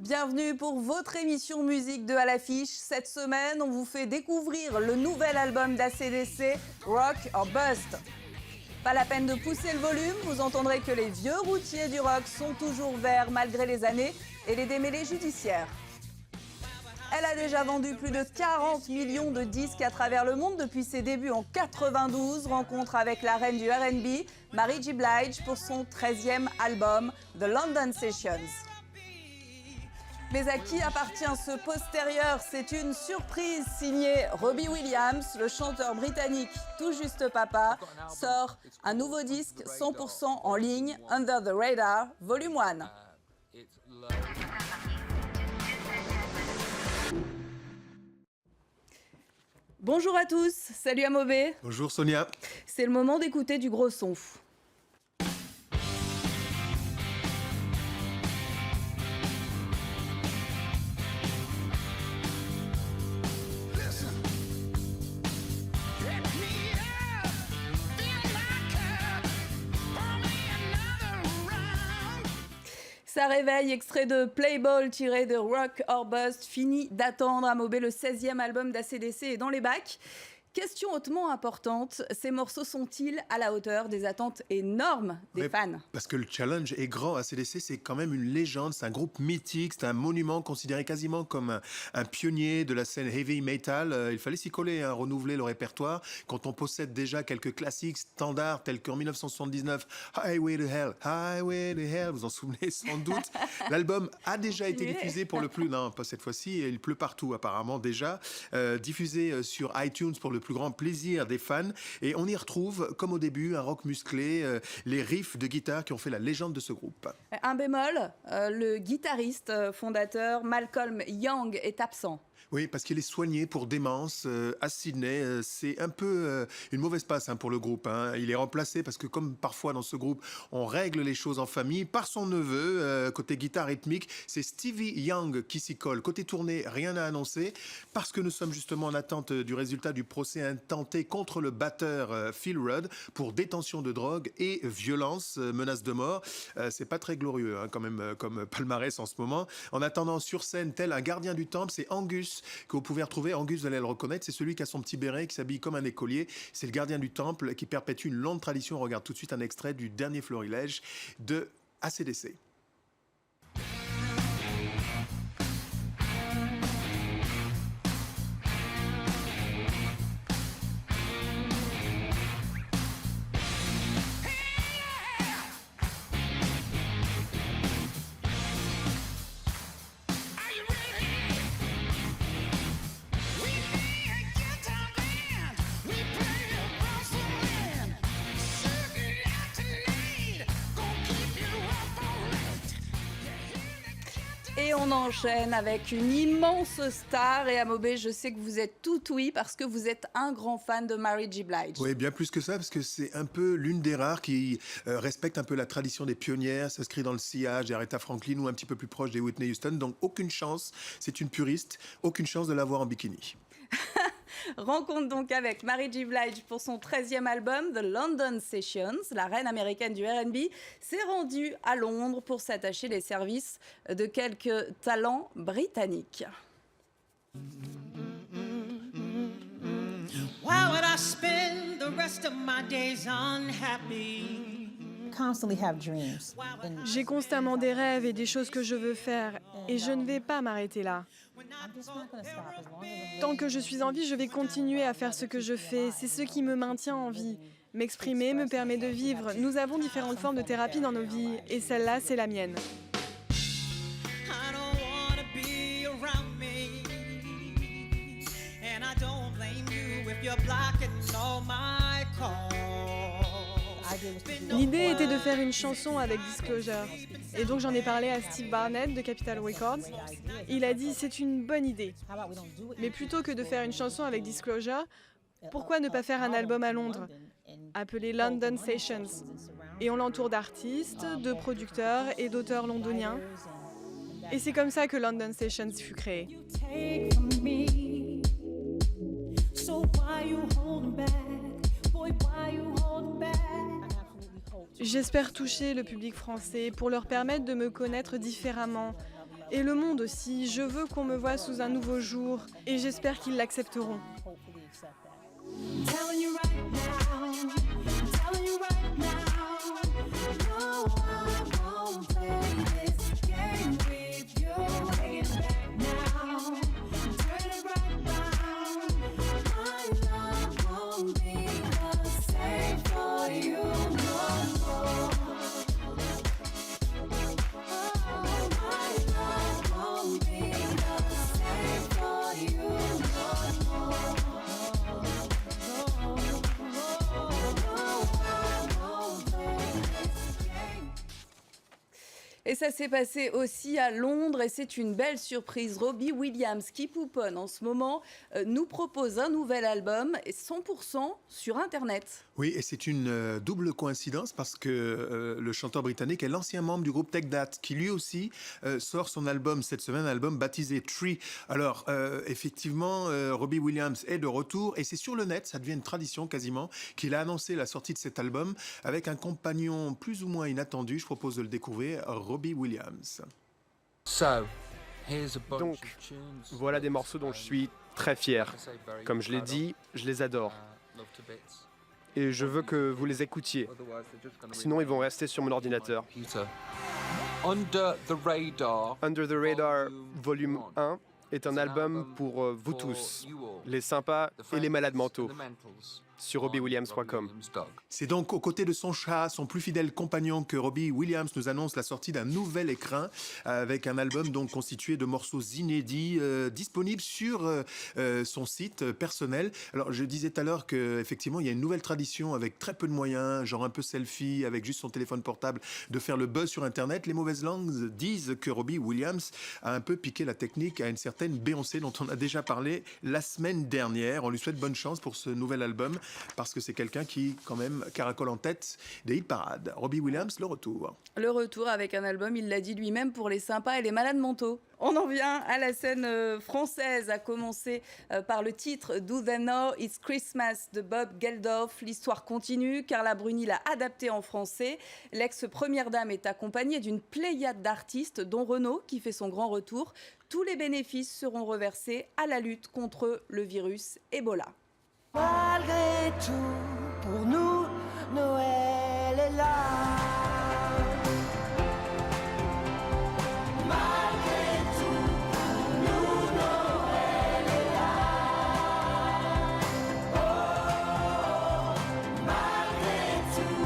bienvenue pour votre émission musique de À l'affiche. Cette semaine, on vous fait découvrir le nouvel album d'ACDC, Rock or Bust. Pas la peine de pousser le volume, vous entendrez que les vieux routiers du rock sont toujours verts malgré les années et les démêlés judiciaires. Elle a déjà vendu plus de 40 millions de disques à travers le monde depuis ses débuts en 92. Rencontre avec la reine du R&B, Mary J. Blige, pour son 13e album, The London Sessions. Mais à qui appartient ce postérieur? C'est une surprise signée Robbie Williams. Le chanteur britannique Tout Juste Papa sort un nouveau disque 100% en ligne, Under the Radar, Volume 1. Bonjour à tous, salut Amobé. Bonjour Sonia. C'est le moment d'écouter du gros son. Ça réveille, extrait de Playball tiré de Rock or Bust, fini d'attendre. Amobé, le 16e album d'ACDC est dans les bacs. Question hautement importante, ces morceaux sont-ils à la hauteur des attentes énormes des fans? Parce que le challenge est grand. ACDC, c'est quand même une légende, c'est un groupe mythique, c'est un monument considéré quasiment comme un pionnier de la scène heavy metal. Il fallait s'y coller, renouveler le répertoire. Quand on possède déjà quelques classiques standards tels qu'en 1979, Highway to Hell, Highway to Hell, vous en souvenez sans doute. L'album a déjà été diffusé pour le plus... Non, pas cette fois-ci, il pleut partout apparemment déjà. Diffusé sur iTunes pour le plus grand plaisir des fans, et on y retrouve, comme au début, un rock musclé, les riffs de guitare qui ont fait la légende de ce groupe. Un bémol, le guitariste fondateur Malcolm Young est absent. Oui, parce qu'il est soigné pour démence à Sydney. C'est un peu une mauvaise passe pour le groupe. Il est remplacé parce que, comme parfois dans ce groupe, on règle les choses en famille, par son neveu, côté guitare rythmique. C'est Stevie Young qui s'y colle. Côté tournée, rien à annoncer, parce que nous sommes justement en attente du résultat du procès intenté contre le batteur Phil Rudd pour détention de drogue et violence, menace de mort. C'est pas très glorieux quand même comme palmarès en ce moment. En attendant, sur scène, tel un gardien du temple, c'est Angus que vous pouvez retrouver. Angus, vous allez le reconnaître, c'est celui qui a son petit béret, qui s'habille comme un écolier. C'est le gardien du temple qui perpétue une longue tradition. On regarde tout de suite un extrait du dernier florilège de ACDC. Et on enchaîne avec une immense star. Et Amobé, je sais que vous êtes tout oui parce que vous êtes un grand fan de Mary J. Blige. Oui, bien plus que ça, parce que c'est un peu l'une des rares qui respecte un peu la tradition des pionnières, s'inscrit dans le sillage d'Aretha Franklin ou un petit peu plus proche des Whitney Houston. Donc aucune chance, c'est une puriste, aucune chance de la voir en bikini. Rencontre donc avec Mary J. Blige pour son 13e album, The London Sessions. La reine américaine du R&B s'est rendue à Londres pour s'attacher les services de quelques talents britanniques. Why would I spend the rest of my days unhappy? J'ai constamment des rêves et des choses que je veux faire, et je ne vais pas m'arrêter là. Tant que je suis en vie, je vais continuer à faire ce que je fais. C'est ce qui me maintient en vie. M'exprimer me permet de vivre. Nous avons différentes formes de thérapie dans nos vies, et celle-là, c'est la mienne. L'idée était de faire une chanson avec Disclosure. Et donc j'en ai parlé à Steve Barnett de Capitol Records. Il a dit c'est une bonne idée. Mais plutôt que de faire une chanson avec Disclosure, pourquoi ne pas faire un album à Londres, appelé London Sessions? Et on l'entoure d'artistes, de producteurs et d'auteurs londoniens. Et c'est comme ça que London Sessions fut créé. J'espère toucher le public français pour leur permettre de me connaître différemment, Et le monde aussi, je veux qu'on me voie sous un nouveau jour et j'espère qu'ils l'accepteront. Telling you right now, telling you right now, no, I won't play this game with you. Take it back now, turn it right round. My love won't be the same for you no more. Oh, my love won't be the same for you no more. Et ça s'est passé aussi à Londres et c'est une belle surprise. Robbie Williams, qui pouponne en ce moment, nous propose un nouvel album 100% sur Internet. Oui, et c'est une double coïncidence parce que le chanteur britannique est l'ancien membre du groupe Take That, qui lui aussi sort son album cette semaine, un album baptisé Tree. Alors, effectivement, Robbie Williams est de retour et c'est sur le net, ça devient une tradition quasiment, qu'il a annoncé la sortie de cet album avec un compagnon plus ou moins inattendu. Je propose de le découvrir, Robbie Williams. Donc, voilà des morceaux dont je suis très fier. Comme je l'ai dit, je les adore. Et je veux que vous les écoutiez. Sinon, ils vont rester sur mon ordinateur. Under the Radar, volume 1, est un album pour vous tous, les sympas et les malades mentaux, sur robbiewilliams.com. C'est donc aux côtés de son chat, son plus fidèle compagnon, que Robbie Williams nous annonce la sortie d'un nouvel écrin avec un album donc constitué de morceaux inédits disponibles sur son site personnel. Alors je disais tout à l'heure qu'effectivement il y a une nouvelle tradition avec très peu de moyens, genre un peu selfie avec juste son téléphone portable, de faire le buzz sur Internet. Les mauvaises langues disent que Robbie Williams a un peu piqué la technique à une certaine Beyoncé dont on a déjà parlé la semaine dernière. On lui souhaite bonne chance pour ce nouvel album, parce que c'est quelqu'un qui, quand même, caracole en tête des hit parades. Robbie Williams, le retour. Le retour avec un album, il l'a dit lui-même, pour les sympas et les malades mentaux. On en vient à la scène française, à commencer par le titre Do They Know It's Christmas de Bob Geldof. L'histoire continue, Carla Bruni l'a adapté en français. L'ex-première dame est accompagnée d'une pléiade d'artistes, dont Renaud, qui fait son grand retour. Tous les bénéfices seront reversés à la lutte contre le virus Ebola. Malgré tout, pour nous, Noël est là. Malgré tout, pour nous, Noël est là. Oh, malgré tout.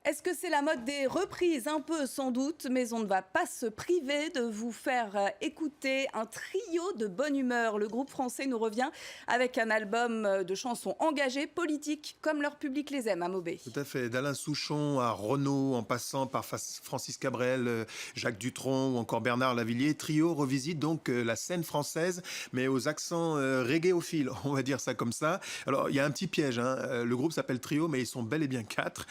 Est-ce que c'est la mode des reprises? Un peu, sans doute, mais on ne va pas se priver de vous faire écouter un trio de bonne humeur. Le groupe français nous revient avec un album de chansons engagées, politiques, comme leur public les aime, à Maubé. Tout à fait, d'Alain Souchon à Renaud, en passant par Francis Cabrel, Jacques Dutronc ou encore Bernard Lavillier. Trio revisite donc la scène française, mais aux accents reggaeophiles, on va dire ça comme ça. Alors, il y a un petit piège, hein. Le groupe s'appelle Trio, mais ils sont bel et bien 4.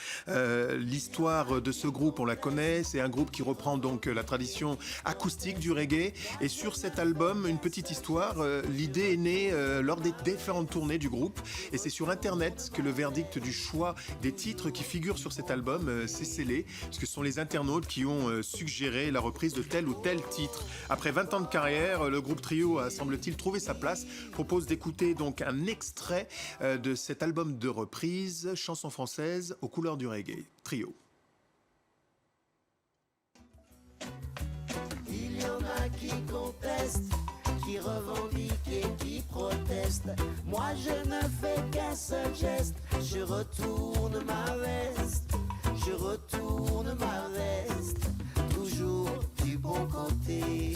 L'histoire de ce groupe, on la connaît, c'est un groupe qui reprend donc la tradition acoustique du reggae. Et sur cet album, une petite histoire, l'idée est née lors des différentes tournées du groupe. Et c'est sur Internet que le verdict du choix des titres qui figurent sur cet album s'est scellé, puisque ce sont les internautes qui ont suggéré la reprise de tel ou tel titre. Après 20 ans de carrière, le groupe Trio a, semble-t-il, trouvé sa place. Propose d'écouter donc un extrait de cet album de reprise, chansons françaises aux couleurs du reggae. Trio. Il y en a qui contestent, qui revendiquent et qui protestent. Moi je ne fais qu'un seul geste, je retourne ma veste, je retourne ma veste, toujours du bon côté.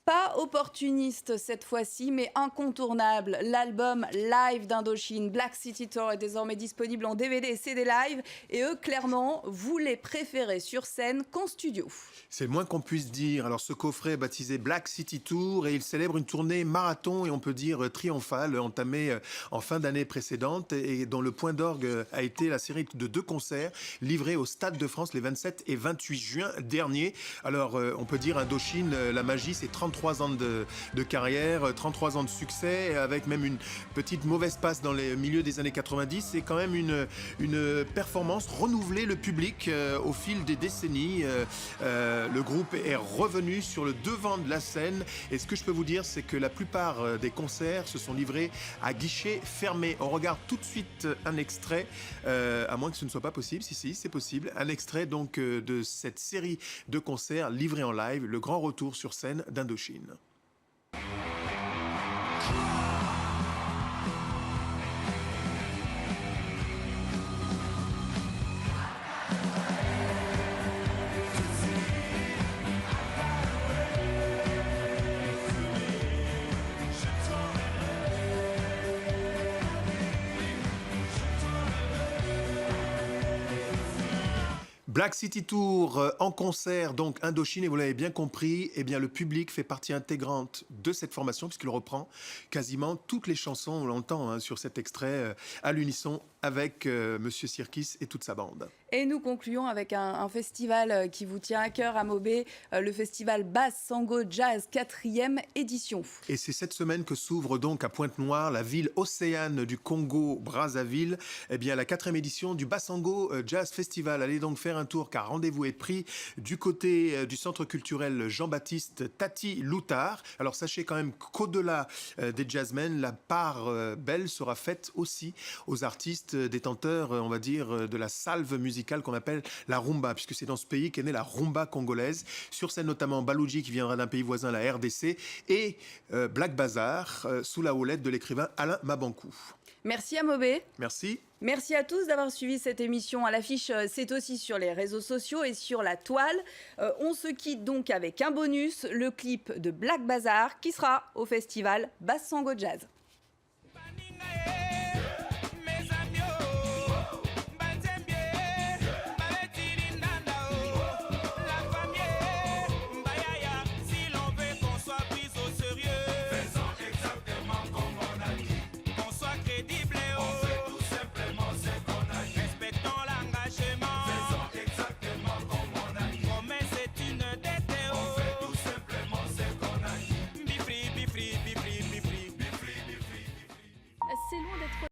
Pas opportuniste cette fois-ci, mais incontournable. L'album live d'Indochine, Black City Tour, est désormais disponible en DVD et CD live. Et eux, clairement, vous les préférez sur scène qu'en studio. C'est le moins qu'on puisse dire. Alors ce coffret est baptisé Black City Tour et il célèbre une tournée marathon et on peut dire triomphale, entamée en fin d'année précédente et dont le point d'orgue a été la série de 2 concerts livrés au Stade de France les 27 et 28 juin dernier. Alors on peut dire Indochine, la magie, c'est 30 33 ans de carrière, 33 ans de succès, avec même une petite mauvaise passe dans les milieux des années 90. C'est quand même une performance, renouveler le public au fil des décennies. Le groupe est revenu sur le devant de la scène. Et ce que je peux vous dire, c'est que la plupart des concerts se sont livrés à guichet fermé. On regarde tout de suite un extrait, à moins que ce ne soit pas possible. Si, c'est possible. Un extrait donc de cette série de concerts livrés en live, le grand retour sur scène d'Indochine. Black City Tour en concert, donc Indochine, et vous l'avez bien compris, eh bien le public fait partie intégrante de cette formation puisqu'il reprend quasiment toutes les chansons, on l'entend sur cet extrait, à l'unisson avec Monsieur Sirkis et toute sa bande. Et nous concluons avec un festival qui vous tient à cœur à Mobé, le festival Bass Sango Jazz 4e édition. Et c'est cette semaine que s'ouvre donc à Pointe-Noire, la ville océane du Congo, Brazzaville, eh bien la 4e édition du Bassango Jazz Festival. Allez donc faire un tour car rendez-vous est pris du côté du centre culturel Jean-Baptiste Tati Loutard. Alors sachez quand même qu'au-delà des jazzmen, la part belle sera faite aussi aux artistes détenteurs, on va dire, de la salve musicale qu'on appelle la rumba, puisque c'est dans ce pays qu'est née la rumba congolaise. Sur scène notamment Balouji qui viendra d'un pays voisin, la RDC, et Black Bazar sous la houlette de l'écrivain Alain Mabankou. Merci à Mobé. Merci. Merci à tous d'avoir suivi cette émission. À l'affiche, c'est aussi sur les réseaux sociaux et sur la toile. On se quitte donc avec un bonus, le clip de Black Bazar qui sera au festival Bass Sango Jazz.